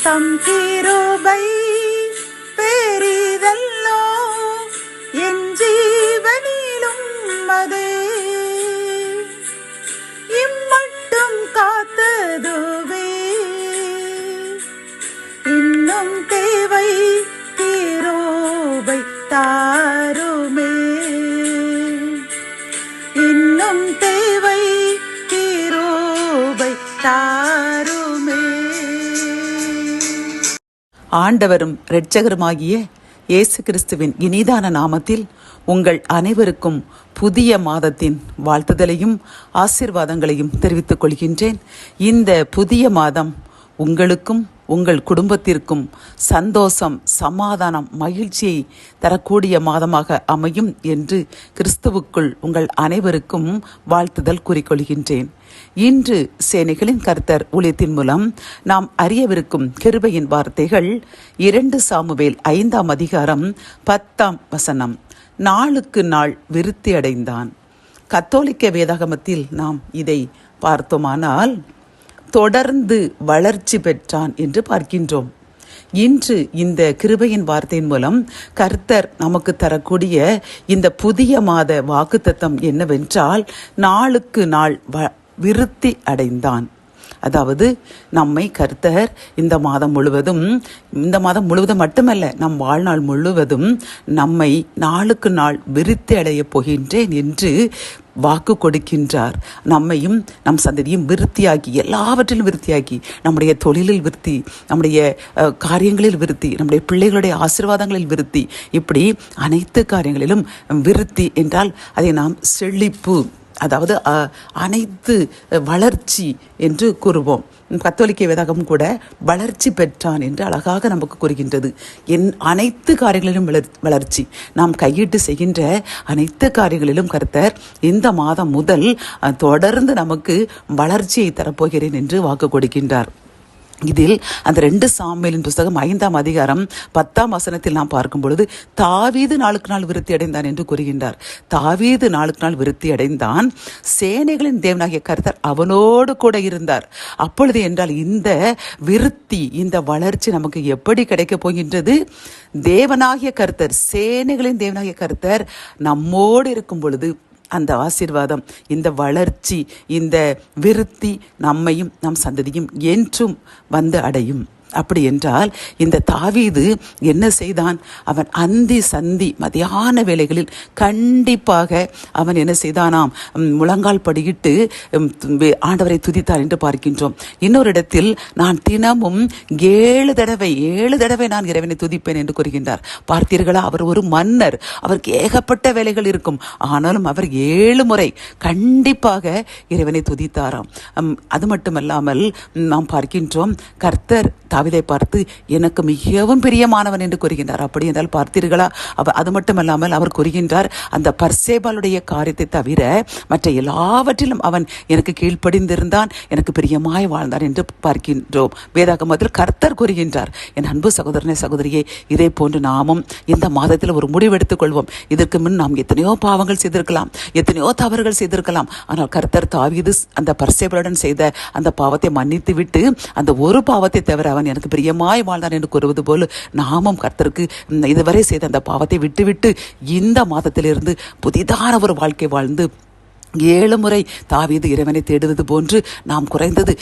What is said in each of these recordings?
தம் கிருபை பெரிதல்லோ, என் ஜீவனிலும் அதே இம்மட்டும் காத்ததுவே. இன்னும் தேவை கிருபை தாருமே, இன்னும் தேவை கிருபை தாருமே. ஆண்டவரும் இரட்சகருமாகிய இயேசு கிறிஸ்துவின் இனிதான நாமத்தில் உங்கள் அனைவருக்கும் புதிய மாதத்தின் வாழ்த்துதலையும் ஆசீர்வாதங்களையும் தெரிவித்துக் கொள்கின்றேன். இந்த புதிய மாதம் உங்களுக்கும் உங்கள் குடும்பத்திற்கும் சந்தோஷம், சமாதானம், மகிழ்ச்சியை தரக்கூடிய மாதமாக அமையும் என்று கிறிஸ்துவுக்குள் உங்கள் அனைவருக்கும் வாழ்த்துதல் கூறிக்கொள்கின்றேன். இன்று சேனைகளின் கர்த்தர் ஊழியத்தின் மூலம் நாம் அறியவிருக்கும் கிருபையின் வார்த்தைகள் 2 சாமுவேல் 5ஆம் அதிகாரம் 10ஆம் வசனம். நாளுக்கு நாள் விருத்தி அடைந்தான். கத்தோலிக்க வேதாகமத்தில் நாம் இதை பார்த்தோமானால் தொடர்ந்து வளர்ச்சி பெற்றான் என்று பார்க்கின்றோம். இன்று இந்த கிருபையின் வார்த்தையின் மூலம் கர்த்தர் நமக்கு தரக்கூடிய இந்த புதிய மாத வாக்குத்தத்தம் என்னவென்றால், நாளுக்கு நாள் விருத்தி அடைந்தான். அதாவது நம்மை கர்த்தர் இந்த மாதம் முழுவதும் மட்டுமல்ல, நம் வாழ்நாள் முழுவதும் நம்மை நாளுக்கு நாள் விருத்தி அடைய போகின்றேன் என்று வாக்கு கொடுக்கின்றார். நம்மையும் நம் சந்ததியும் விருத்தியாக்கி, எல்லாவற்றிலும் விருத்தியாக்கி, நம்முடைய தொழிலில் விருத்தி, நம்முடைய காரியங்களில் விருத்தி, நம்முடைய பிள்ளைகளுடைய ஆசீர்வாதங்களில் விருத்தி, இப்படி அனைத்து காரியங்களிலும் விருத்தி என்றால் அதை நாம் செழிப்பு, அதாவது அனைத்து வளர்ச்சி என்று கூறுவோம். கத்தோலிக்க வேதாகம் கூட வளர்ச்சி பெற்றான் என்று அழகாக நமக்கு கூறுகின்றது. அனைத்து காரியங்களிலும் வளர்ச்சி, நாம் கையிட்டு செய்கின்ற அனைத்து காரியங்களிலும் கர்த்தர் இந்த மாதம் முதல் தொடர்ந்து நமக்கு வளர்ச்சியை தரப்போகிறேன் என்று வாக்கு கொடுக்கின்றார். இதில் அந்த 2 சாமுவேலின் புஸ்தகம் 5ஆம் அதிகாரம் 10ஆம் வசனத்தில் நாம் பார்க்கும் பொழுது, தாவீது நாளுக்கு நாள் விருத்தி அடைந்தான் என்று கூறுகின்றார். தாவீது நாளுக்கு நாள் விருத்தி அடைந்தான், சேனைகளின் தேவனாகிய கர்த்தர் அவனோடு கூட இருந்தார். அப்பொழுது என்றால் இந்த விருத்தி, இந்த வளர்ச்சி நமக்கு எப்படி கிடைக்கப் போகின்றது? தேவனாகிய கர்த்தர், சேனைகளின் தேவனாகிய கர்த்தர் நம்மோடு இருக்கும் பொழுது அந்த ஆசீர்வாதம், இந்த வளர்ச்சி, இந்த விருத்தி நம்மையும் நம் சந்ததியும் என்றும் வந்து அடையும். அப்படி என்றால் இந்த தாவீது என்ன செய்தான்? அவன் அந்தி சந்தி மதியான வேளைகளில் கண்டிப்பாக அவன் என்ன செய்தானாம்? முழங்கால் படியிட்டு ஆண்டவரை துதித்தான் என்று பார்க்கின்றோம். இன்னொரு இடத்தில், நான் தினமும் 7 தடவை நான் இறைவனை துதிப்பேன் என்று கூறுகின்றார். பார்த்தீர்களா? அவர் ஒரு மன்னர், அவருக்கு ஏகப்பட்ட வேலைகள் இருக்கும். ஆனாலும் அவர் 7 முறை கண்டிப்பாக இறைவனை துதித்தாராம். அது மட்டுமல்லாமல் நாம் பார்க்கின்றோம், கர்த்தர் தாவீதை பார்த்து எனக்கு மிகவும் பிரியமானவன் என்று கூறுகின்றார். அப்படி என்றால் பார்த்தீர்களா? அது மட்டுமல்லாமல் அவர் கூறுகின்றார், அந்த பர்சேபாளுடைய காரியத்தை தவிர மற்ற எல்லாவற்றிலும் அவன் எனக்கு கீழ்ப்படிந்திருந்தான், எனக்கு பிரியமாய் வாழ்ந்தான் என்று பார்க்கின்றோம். வேதாகமத்தில் கர்த்தர் கூறுகின்றார். என் அன்பு சகோதரனே, சகோதரியே, இதே போன்று நாமும் இந்த மாதத்தில் ஒரு முடிவெடுத்துக் கொள்வோம். இதற்கு முன் நாம் எத்தனையோ பாவங்கள் செய்திருக்கலாம், எத்தனையோ தவறுகள் செய்திருக்கலாம். ஆனால் கர்த்தர் தாவீது அந்த பர்சேபாளுடன் செய்த அந்த பாவத்தை மன்னித்து விட்டு, அந்த ஒரு பாவத்தை தவிர அவன் எனக்கு பிரியமாய் வாழ்ந்தான் என்று கூறுவது போல நாமும் கர்த்தருக்கு இதுவரை செய்த அந்த பாவத்தை விட்டுவிட்டு இந்த மாதத்திலிருந்து புதிதான ஒரு வாழ்க்கை வாழ்ந்து 7 முறை தாவீது இறைவனை தேடுவது போன்று நாம் குறைந்தது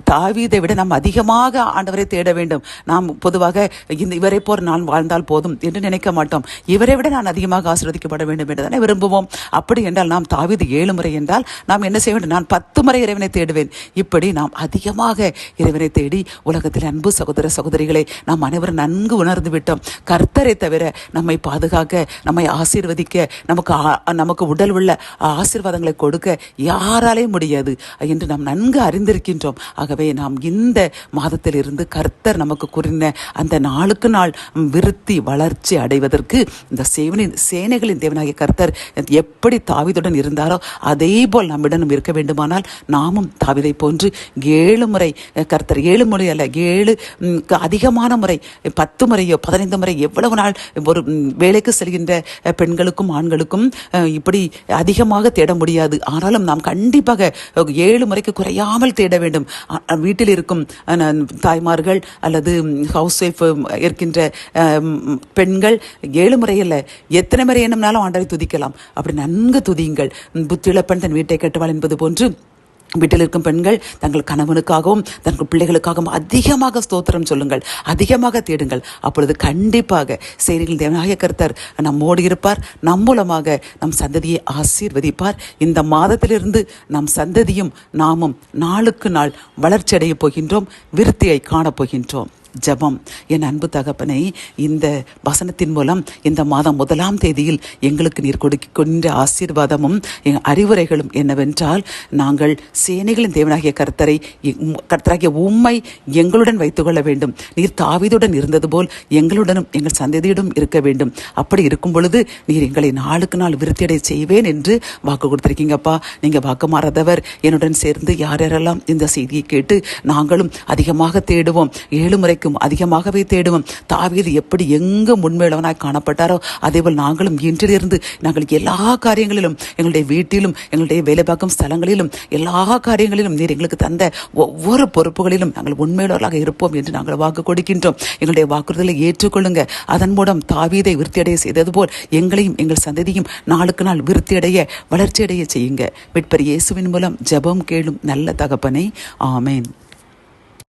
தாவீதை விட நாம் அதிகமாக ஆண்டவரை தேட வேண்டும். நாம் பொதுவாக இவரை போர் நான் வாழ்ந்தால் போதும் என்று நினைக்க மாட்டோம். இவரை விட நான் அதிகமாக ஆசீர்வதிக்கப்பட வேண்டும் என்று தானே விரும்புவோம். அப்படி என்றால் நாம் தாவீது 7 முறை என்றால் நாம் என்ன செய்ய வேண்டும்? நான் 10 முறை இறைவனை தேடுவேன். இப்படி நாம் அதிகமாக இறைவனை தேடி உலகத்தில் அன்பு சகோதர சகோதரிகளை நாம் அனைவரும் நன்கு உணர்ந்து விட்டோம். கர்த்தரை தவிர நம்மை பாதுகாக்க, நம்மை ஆசீர்வதிக்க, நமக்கு உடல் உள்ள ஆசீர்வாதங்களை கொடுக்க யாராலே முடியாது என்று நாம் நன்கு அறிந்திருக்கின்றோம். ஆகவே நாம் இந்த மாதத்திலிருந்து கர்த்தர் நமக்கு கூறின அந்த நாளுக்கு நாள் விருத்தி வளர்ச்சி அடைவதற்கு இந்த சேனைகளின் தேவனாகிய கர்த்தர் எப்படி தாவீதுடன் இருந்தாரோ அதே போல் நம்மிடம் இருக்க வேண்டுமானால் நாமும் தாவீதை போன்று 7 முறை கர்த்தர் 7 முறை அல்ல, 7 அதிகமான முறை, 10 முறையோ 15 முறை, எவ்வளவு நாள் ஒரு வேலைக்கு செல்கின்ற பெண்களுக்கும் ஆண்களுக்கும் இப்படி அதிகமாக தேட முடியாது. ஆனாலும் நாம் கண்டிப்பாக 7 முறைக்கு குறையாமல் தேட வேண்டும். வீட்டில் இருக்கும் தாய்மார்கள் அல்லது ஹவுஸ் ஒய்ஃப் இருக்கின்ற பெண்கள் 7 முறையில் எத்தனை முறை என்னம்னாலும் ஆண்டவரை துதிக்கலாம். அப்படி நன்கு துதியுங்கள். புத்தியிழப்பன் தன் வீட்டை கட்டுவாள் என்பது போன்று வீட்டில் இருக்கும் பெண்கள் தங்கள் கணவனுக்காகவும் தங்கள் பிள்ளைகளுக்காகவும் அதிகமாக ஸ்தோத்திரம் சொல்லுங்கள், அதிகமாக தேடுங்கள். அப்பொழுது கண்டிப்பாக சேனைகளின் தேவனாகிய கர்த்தர் நம்மோடு இருப்பார். நம் மூலமாக நம் சந்ததியை ஆசீர்வதிப்பார். இந்த மாதத்திலிருந்து நம் சந்ததியும் நாமும் நாளுக்கு நாள் வளர்ச்சி அடைய போகின்றோம், விருத்தியை காணப்போகின்றோம். ஜெபம். என் அன்பு தகப்பனை, இந்த வசனத்தின் மூலம் இந்த மாதம் 1ஆம் தேதியில் எங்களுக்கு நீர் கொடுக்கின்ற ஆசீர்வாதமும் அறிவுரைகளும் என்னவென்றால், நாங்கள் சேனைகளின் தேவனாகிய கர்த்தராகிய உம்மை எங்களுடன் வைத்துக்கொள்ள வேண்டும். நீர் தாவீதுடன் இருந்தது போல் எங்களுடனும் எங்கள் சந்ததியிடம் இருக்க வேண்டும். அப்படி இருக்கும் பொழுது நீர் எங்களை நாளுக்கு நாள் விருத்தியடை செய்வேன் என்று வாக்கு கொடுத்திருக்கீங்கப்பா. நீங்கள் வாக்கு மாறாதவர். என்னுடன் சேர்ந்து யாரெல்லாம் இந்த செய்தியை கேட்டு நாங்களும் அதிகமாக தேடுவோம், 7 முறை அதிகமாகவே தேடுவோம். தாவீது எப்படி எங்கு முன்மேளவனாய் காணப்பட்டாரோ அதேபோல் நாங்களும் இன்றிலிருந்து நாங்கள் எல்லா காரியங்களிலும், எங்களுடைய வீட்டிலும் எங்களுடைய வேலை பார்க்கும் ஸ்தலங்களிலும் எல்லா காரியங்களிலும் நீர் எங்களுக்கு தந்த ஒவ்வொரு பொறுப்புகளிலும் நாங்கள் உண்மையுள்ளவர்களாக இருப்போம் என்று நாங்கள் வாக்கு கொடுக்கின்றோம். எங்களுடைய வாக்குறுதலை ஏற்றுக்கொள்ளுங்க. அதன் மூலம் தாவீதை விருத்தியடைய செய்தது போல் எங்களையும் எங்கள் சந்ததியும் நாளுக்கு நாள் விருத்தியடைய வளர்ச்சியடைய செய்யுங்க. மீட்பர் இயேசுவின் மூலம் ஜெபம் கேளும் நல்ல தகப்பனே, ஆமேன்.